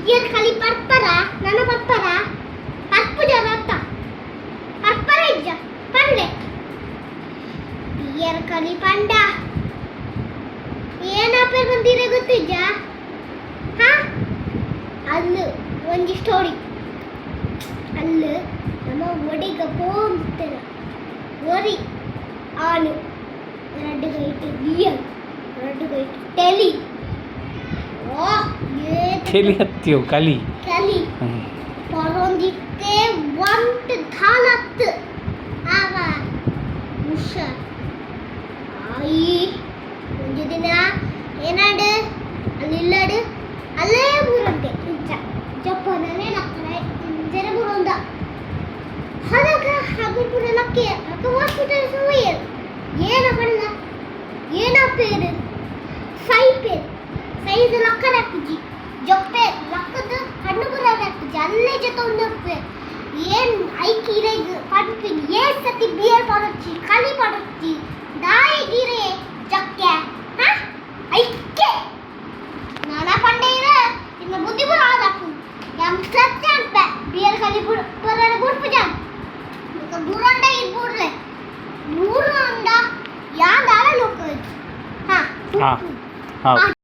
biar kali parpara nana parpara parpu jarata parpara ija pande biar kali panda ಏನ peer ಬಂದಿದೆ ಗೊತ್ತಿದ್ದ ಹಾ ಅಲ್ಲು ಒಂದು ಸ್ಟೋರಿ ಅಲ್ಲು ನಮ್ಮ ಒಡಿಗ ಪೋಂತನ ಒರಿ ಆನು ಎರಡು ಗೈಟ್ ಬಿಯರ್ ಎರಡು ಗೈಟ್ ಟೆಲಿ ಓ ಏ ಟೆಲಿ ಹತ್ತಿಯೋ ಕಲಿ ಕಲಿ ಪರೊಂದಿತ್ತೆ ಒಂಟ್ ಧಾಲತ್ ಆವ ಉಷ ಆಯಿ ಒಂದು ದಿನ ಏನಾಡು ಅಲ್ಲಿಲ್ಲಾಡು ಅಲ್ಲೇ ಊರುಂಟೆ ಜಪ್ಪನಲ್ಲೇ ನಕ್ಕರೆ ಜನ ಊರುಂದ ಹಾಗಾಗ ಹಾಗಲ್ಪುರ ಲಕ್ಕೆ ಅಕ್ಕ ಹಾಸ್ಪಿಟಲ್ ಸುವಯ್ಯರ್ ಏನ ಬಣ್ಣ ಏನ ಪೇರು ಸೈಜ್ ಲಕ್ಕರ ಹಾಕಿಜಿ ಜೊಪ್ಪೆ ಲಕ್ಕದ ಹಣ್ಣು ಬರ ಹಾಕಿಜಿ ಅಲ್ಲೇ ಜೊತೆ ಒಂದು ಏನ್ ಐಕಿರೆಗ್ ಪಂಪಿನ್ ಏನ್ ಸತಿ ಬಿಯರ್ ಪಡಚ್ಚಿ ಕಲಿ ಪಡಚ್ಚಿ ದಾಯಿ ಗಿರೆ ಜಕ್ಕೆ ಹಾ ಐಕ್ಕೆ ನಾನಾ ಪಂಡೆಯಿರ ಇನ್ನ ಬುದ್ಧಿ ಬರ ಆದಾಕು ಯಮ್ ಸತ್ಯ ಅಂತ ಬಿಯರ್ ಕಲಿ ಬರಡ ಬುಡ್ಪು ಜಾಮ್ ಈಗ ಬುರಂಡ ಇರ್ಬುಡ್ಲೆ ಬುರಂಡ ಯಾದಾರ ಲೋಕ ಹಾ ಹಾ ಹಾ